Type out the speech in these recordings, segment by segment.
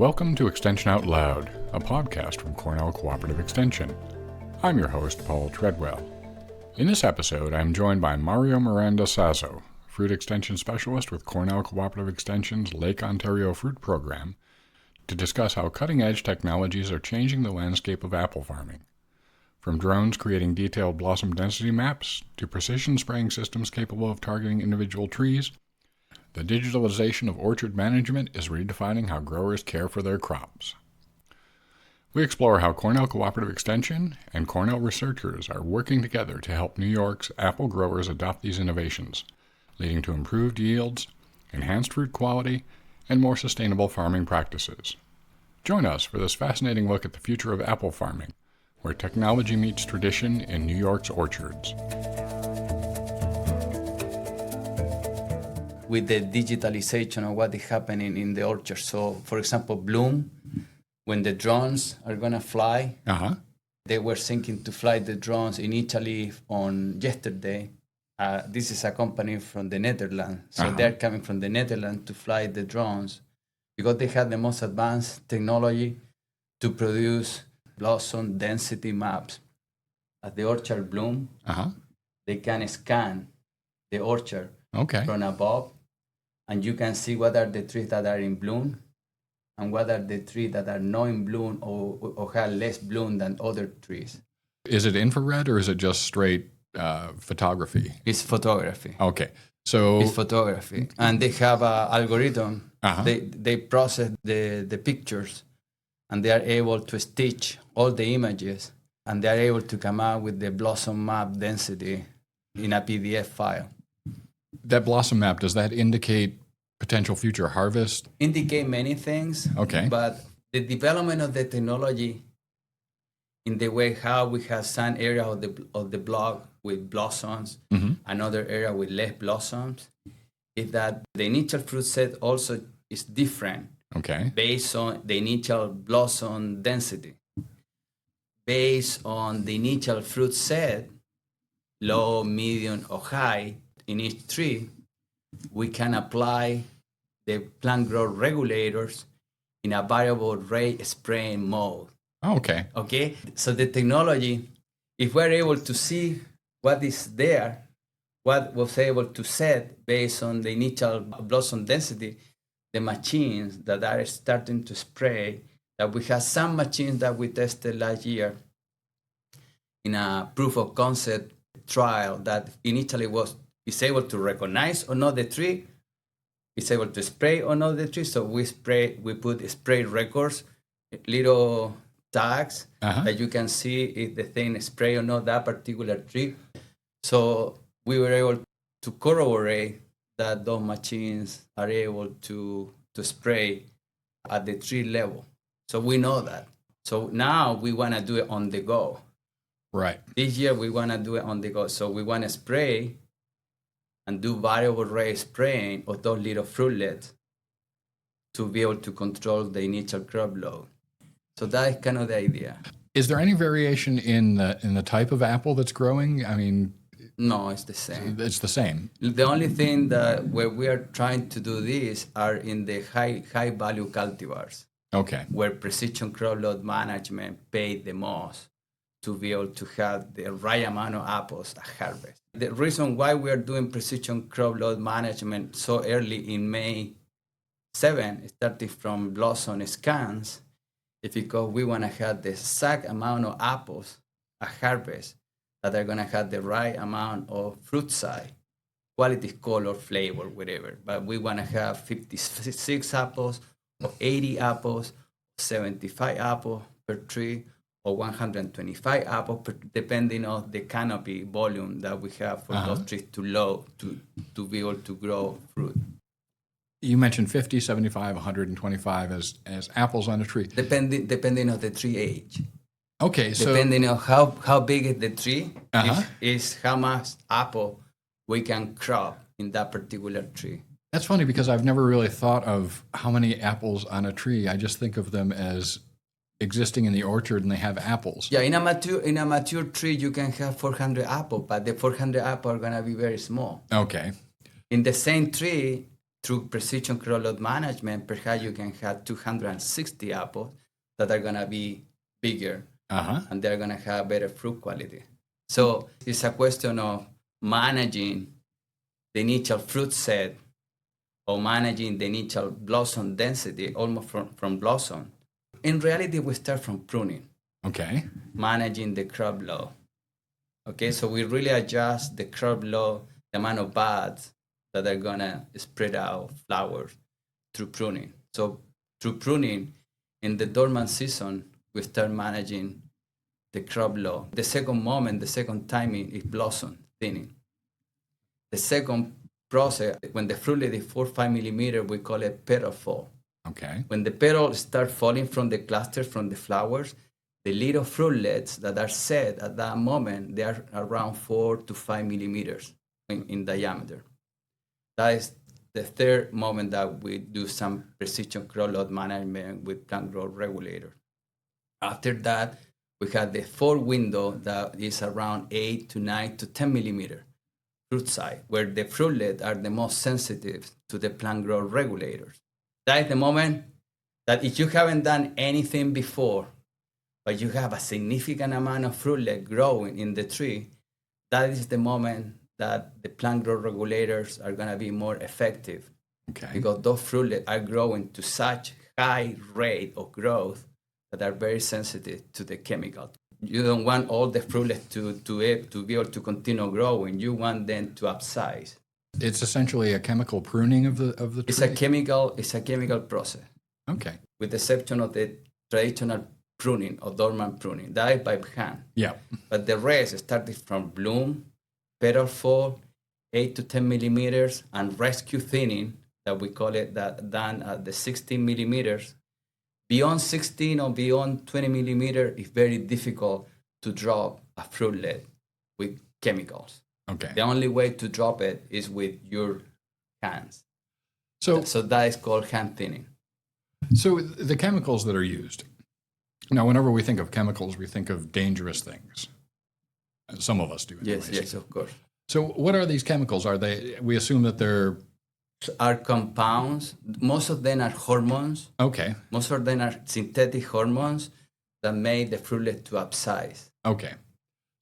Welcome to Extension Out Loud, a podcast from Cornell Cooperative Extension. I'm your host, Paul Treadwell. In this episode, I'm joined by Mario Miranda-Sazo, Fruit Extension Specialist with Cornell Cooperative Extension's Lake Ontario Fruit Program, to discuss how cutting-edge technologies are changing the landscape of apple farming. From drones creating detailed blossom density maps to precision spraying systems capable of targeting individual trees, the digitalization of orchard management is redefining how growers care for their crops. We explore how Cornell Cooperative Extension and Cornell researchers are working together to help New York's apple growers adopt these innovations, leading to improved yields, enhanced fruit quality, and more sustainable farming practices. Join us for this fascinating look at the future of apple farming, where technology meets tradition in New York's orchards. With the digitalization of what is happening in the orchard. So, for example, Bloom, when the drones are going to fly, they were thinking to fly the drones in Italy on yesterday. This is a company from the Netherlands. So they're coming from the Netherlands to fly the drones because they have the most advanced technology to produce blossom density maps. At the orchard Bloom, they can scan the orchard from above, and you can see what are the trees that are in bloom and what are the trees that are not in bloom or have less bloom than other trees. Is it infrared or is it just straight photography? It's photography. Okay. So it's photography. And they have an algorithm. They process the pictures, and they are able to stitch all the images, and they are able to come out with the blossom map density in a PDF file. That blossom map, does that indicate potential future harvest? Indicate many things. Okay. But the development of the technology in the way how we have some area of the block with blossoms, another area with less blossoms, is that the initial fruit set also is different based on the initial blossom density. Based on the initial fruit set, low, medium, or high, in each tree, we can apply the plant growth regulators in a variable rate spraying mode. Okay. So the technology, if we're able to see what is there, what was able to set based on the initial blossom density, the machines that are starting to spray, that we have some machines that we tested last year in a proof of concept trial that initially is able to recognize or not the tree, is able to spray or not the tree. So we put spray records, little tags that you can see if the thing spray or not that particular tree. So we were able to corroborate that those machines are able to spray at the tree level. So we know that. So now we want to do it on the go. Right. This year we want to do it on the go. So we want to spray and do variable rate spraying of those little fruitlets to be able to control the initial crop load. So that is kind of the idea. Is there any variation in the type of apple that's growing? I mean, no, it's the same. It's the same. The only thing that where we are trying to do this are in the high value cultivars. Okay. Where precision crop load management paid the most to be able to have the right amount of apples at harvest. The reason why we are doing precision crop load management so early in May 7, starting from blossom scans, is because we want to have the exact amount of apples at harvest that are going to have the right amount of fruit size, quality, color, flavor, whatever. But we want to have 56 apples, or 80 apples, 75 apples per tree, or 125 apples, depending on the canopy volume that we have for those trees to load to be able to grow fruit. You mentioned 50, 75, 125 as apples on a tree. Depending on the tree age. Okay, so depending on how big is the tree, is how much apple we can crop in that particular tree. That's funny because I've never really thought of how many apples on a tree. I just think of them as existing in the orchard and they have apples. Yeah, in a mature tree you can have 400 apples, but the 400 apples are gonna be very small. Okay. In the same tree, through precision crop load management, perhaps you can have 260 apples that are going to be bigger and they're going to have better fruit quality. So it's a question of managing the initial fruit set or managing the initial blossom density, almost from blossom. In reality, we start from pruning. Okay. Managing the crop load. Okay, so we really adjust the crop load, the amount of buds that are gonna spread out flowers through pruning. So through pruning, in the dormant season, we start managing the crop load. The second timing is blossom thinning. The second process, when the fruitlet is 4 or 5 millimeters, we call it petal fall. Okay. When the petals start falling from the clusters, from the flowers, the little fruitlets that are set at that moment, they are around 4 to 5 millimeters in diameter. That is the third moment that we do some precision crop load management with plant growth regulator. After that, we have the fourth window that is around 8 to 9 to 10 millimeter fruit size, where the fruitlets are the most sensitive to the plant growth regulators. That is the moment that if you haven't done anything before, but you have a significant amount of fruitlet growing in the tree, that is the moment that the plant growth regulators are going to be more effective. Okay. Because those fruitlets are growing to such high rate of growth that are very sensitive to the chemical. You don't want all the fruitlets to be able to continue growing. You want them to upsize. It's essentially a chemical pruning of the tree? It's a chemical process. Okay. With the exception of the traditional pruning or dormant pruning. That is by hand. Yeah. But the rest started from bloom, petal fall, 8 to 10 millimeters, and rescue thinning, that we call it, that done at the 16 millimeters. Beyond 16 or beyond 20 millimeters, it's very difficult to drop a fruitlet with chemicals. Okay. The only way to drop it is with your hands. So that is called hand thinning. So the chemicals that are used. Now, whenever we think of chemicals, we think of dangerous things. Some of us do. Anyways. Yes, of course. So what are these chemicals? We assume that they're... Are compounds. Most of them are hormones. Okay. Most of them are synthetic hormones that make the fruitlet to upsize. Okay.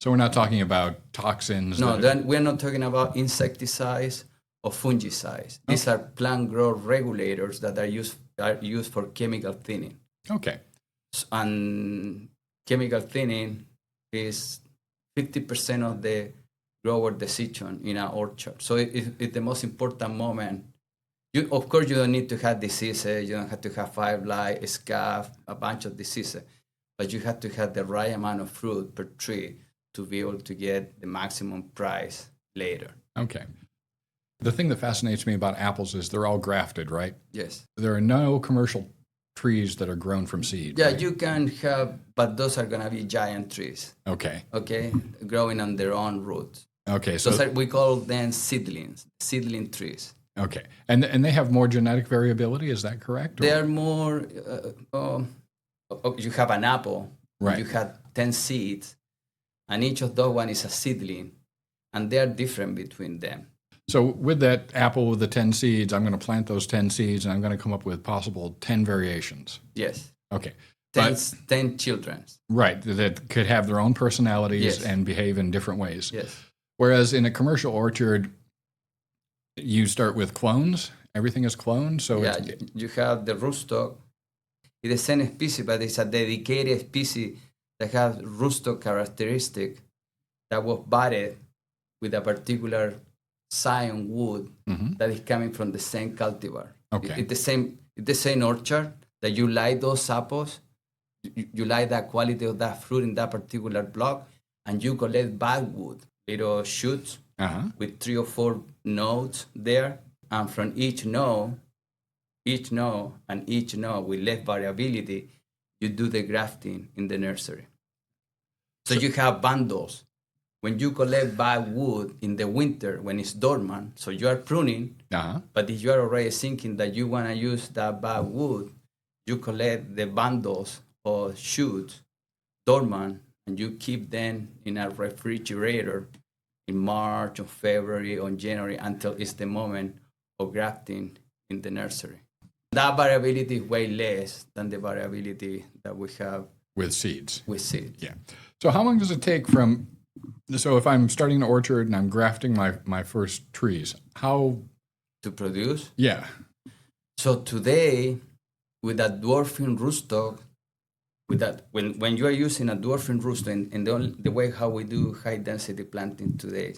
So we're not talking about toxins? No, we're not talking about insecticides or fungicides. These are plant growth regulators that are used for chemical thinning. Okay. And chemical thinning is 50% of the grower decision in an orchard. So it's the most important moment. Of course, you don't need to have diseases. You don't have to have fire blight, scab, a bunch of diseases. But you have to have the right amount of fruit per tree to be able to get the maximum price later. Okay. The thing that fascinates me about apples is they're all grafted, right? Yes. There are no commercial trees that are grown from seed. Yeah, right? you can have, but those are going to be giant trees. Okay. Okay, growing on their own roots. Okay, so we call them seedling trees. Okay, and they have more genetic variability. Is that correct? They are more. You have an apple. Right. You have 10 seeds, and each of those one is a seedling, and they are different between them. So with that apple with the 10 seeds, I'm going to plant those 10 seeds, and I'm going to come up with possible 10 variations. Yes. Okay. 10 children. Right, that could have their own personalities Yes. and behave in different ways. Yes. Whereas in a commercial orchard, you start with clones. Everything is cloned. So yeah, you have the rootstock. It's the same species, but it's a dedicated species that has rootstock characteristic that was budded with a particular scion wood that is coming from the same cultivar. Okay. It's the same orchard that you like those apples, you like that quality of that fruit in that particular block, and you collect backwood, little shoots with 3 or 4 nodes there, and from each node with less variability, you do the grafting in the nursery. So you have bundles. When you collect backwood in the winter when it's dormant, so you are pruning, but if you are already thinking that you want to use that backwood, you collect the bundles or shoots dormant, and you keep them in a refrigerator in March or February or January until it's the moment of grafting in the nursery. That variability is way less than the variability that we have with seeds. With seeds. Yeah. So how long does it take so if I'm starting an orchard and I'm grafting my first trees, how? To produce? Yeah. So today, with that dwarfing rootstock, when you are using a dwarfing rootstock, and the way how we do high density planting today,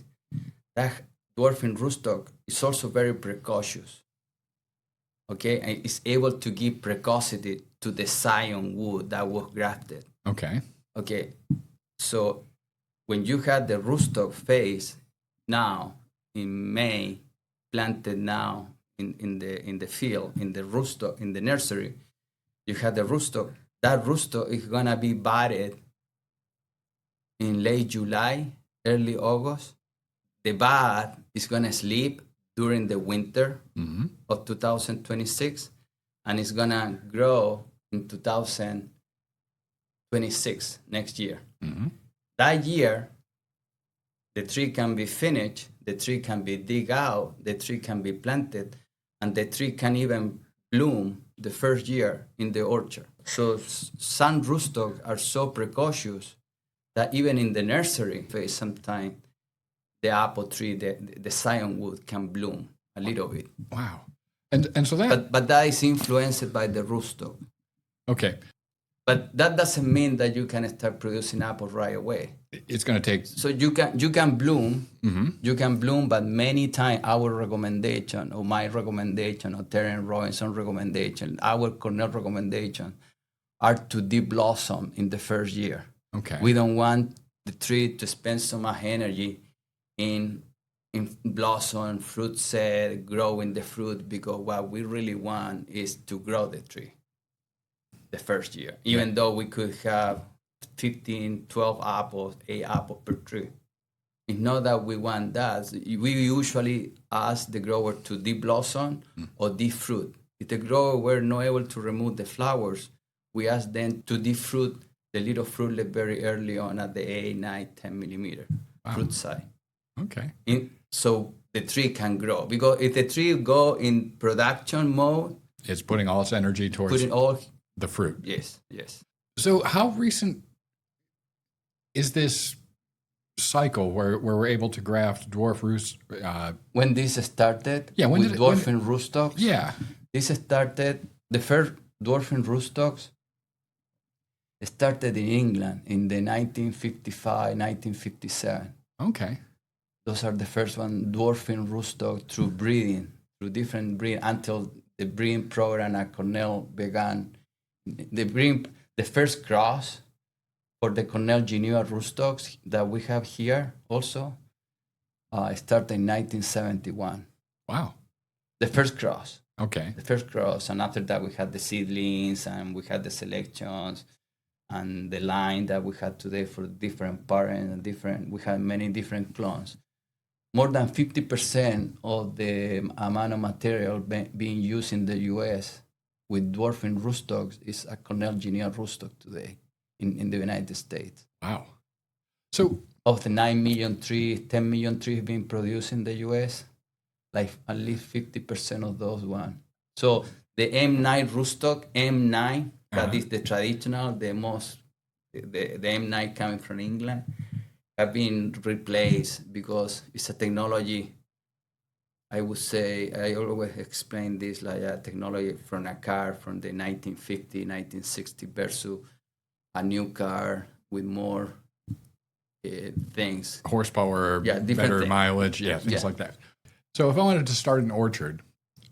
that dwarfing rootstock is also very precocious. Okay, and it's able to give precocity to the scion wood that was grafted. Okay. Okay, so when you had the rootstock phase now in May, planted now in the field, in the rootstock, in the nursery, you had the rootstock. That rootstock is gonna be budded in late July, early August. The bud is gonna sleep during the winter of 2026, and it's gonna grow in 2026, next year. That year, the tree can be finished, the tree can be dig out, the tree can be planted, and the tree can even bloom the first year in the orchard. So some rootstocks are so precocious that even in the nursery phase, sometimes the apple tree, the scion wood can bloom a little bit. Wow. And so that... But that is influenced by the rootstock. Okay. But that doesn't mean that you can start producing apples right away. It's going to take... So you can bloom, you can bloom, but many times our recommendation, or my recommendation, or Terence Robinson's recommendation, our Cornell recommendation, are to deep blossom in the first year. Okay. We don't want the tree to spend so much energy in blossom, fruit set, growing the fruit, because what we really want is to grow the tree the first year, even though we could have 15, 12 apples, 8 apples per tree. It's not that we want that. We usually ask the grower to deep blossom or deep fruit. If the grower were not able to remove the flowers, we ask them to deep fruit the little fruitlet very early on at the 8, 9, 10 millimeter fruit size. Okay. So the tree can grow. Because if the tree go in production mode, it's putting all its energy towards the fruit. Yes. So how recent is this cycle where we're able to graft dwarf roots? When this started, with dwarfing rootstocks? Yeah. This started, the first dwarfing rootstocks started in England in the 1955, 1957. Okay. Those are the first one, dwarfing rootstock through breeding, through different breeding, until the breeding program at Cornell began. The first cross for the Cornell Geneva rootstocks that we have here also started in 1971. Wow. The first cross. Okay. The first cross, and after that we had the seedlings, and we had the selections, and the line that we had today for different parents, we had many different clones. More than 50% of the amount of material being used in the U.S. with dwarfing rootstocks is a Cornell Geneva rootstock today in the United States. Wow. So of the 9 million trees, 10 million trees being produced in the U.S., like at least 50% of those one. So the M9 rootstock, M9, that is the traditional, the M9 coming from England, have been replaced because it's a technology. I would say, I always explain this like a technology from a car from the 1950, 1960 versus a new car with more things. Horsepower, better things. Mileage, things like that. So if I wanted to start an orchard,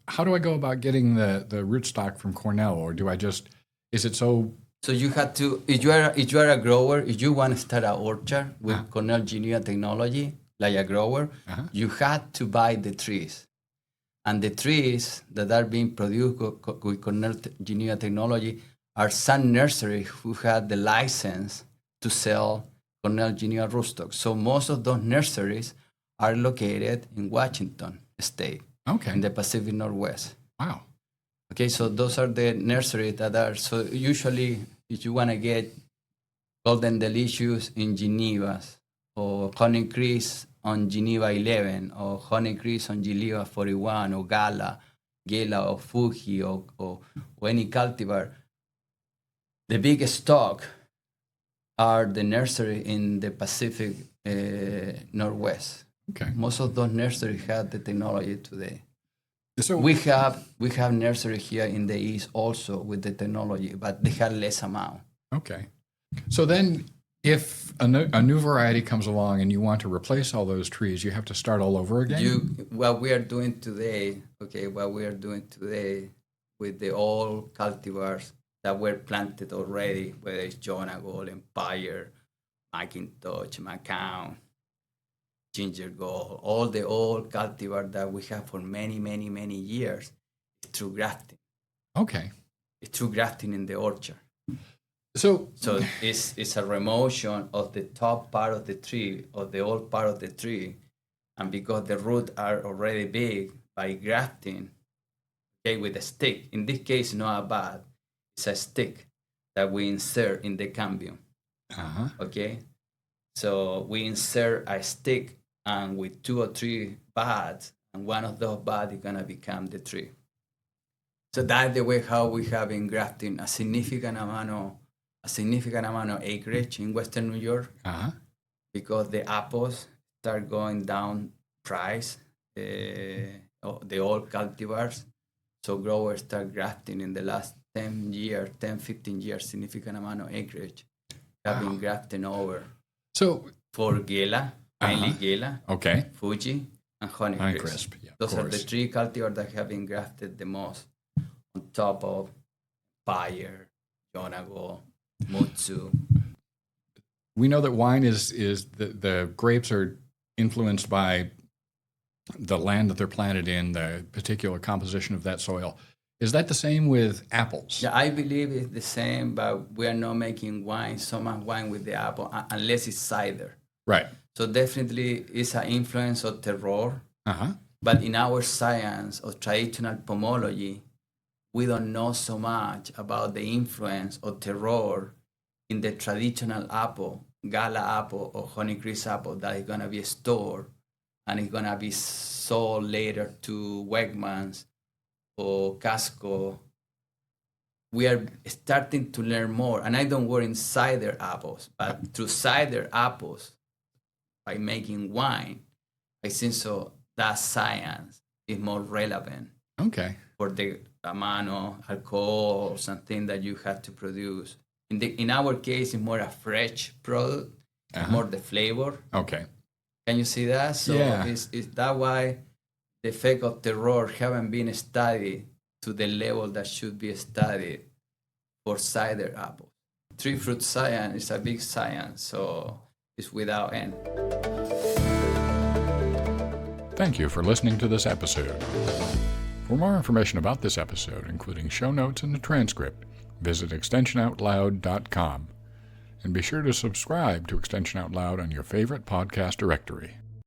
how do I go about getting the rootstock from Cornell? Or do I just, is it so... So you have to, if you are a grower, if you want to start an orchard with Cornell Geneva technology, like a grower, you had to buy the trees. And the trees that are being produced with Cornell Geneva technology are some nurseries who had the license to sell Cornell Geneva rootstocks. So most of those nurseries are located in Washington State, in the Pacific Northwest. Wow. Okay, so those are the nurseries that are, so usually if you want to get Golden Delicious in Geneva, or Honey Crisp on Geneva 11, or Honey Crisp on Geneva 41, or Gala Gela or Fuji or any cultivar, the biggest stock are the nursery in the Pacific Northwest. Okay. Most of those nurseries have the technology today. So We have nursery here in the East also with the technology, but they have less amount. Okay. So then if a new variety comes along and you want to replace all those trees, you have to start all over again? What we are doing today with the old cultivars that were planted already, whether it's Jonah Gold, Empire, Macintosh, Macau, Ginger Gold, all the old cultivars that we have for many, many, many years, it's through grafting. Okay. It's through grafting in the orchard. So it's a remotion of the top part of the tree, or the old part of the tree, and because the roots are already big, by grafting, okay, with a stick. In this case, not a bud, it's a stick that we insert in the cambium. Okay, so we insert a stick, and with 2 or 3 buds, and one of those buds is gonna become the tree. So that's the way how we have been grafting a significant amount of acreage in Western New York, because the apples start going down price, the old cultivars. So growers start grafting in the last 10, 15 years, significant amount of acreage have been grafting over. So for Gela, mainly Gela, okay, Fuji, and Honeycrisp. Yeah, those are the 3 cultivars that have been grafted the most, on top of Bayer, Yonago, Mutsu. We know that wine is the grapes are influenced by the land that they're planted in, the particular composition of that soil. Is that the same with apples? Yeah, I believe it's the same, but we are not making so much wine with the apple unless it's cider. Right. So definitely it's an influence of terroir. But in our science of traditional pomology, we don't know so much about the influence of terroir in the traditional apple, Gala apple or Honeycrisp apple, that is going to be stored and it's going to be sold later to Wegmans or Casco. We are starting to learn more, and I don't work in cider apples, but through cider apples, by making wine, I think so that science is more relevant. Okay. For the amount of alcohol or something that you have to produce. In our case, it's more a fresh product, more the flavor. Okay. Can you see that? So it's that why the effect of terroir haven't been studied to the level that should be studied for cider apples. Tree fruit science is a big science, so it's without end. Thank you for listening to this episode. For more information about this episode, including show notes and the transcript, visit extensionoutloud.com. And be sure to subscribe to Extension Out Loud on your favorite podcast directory.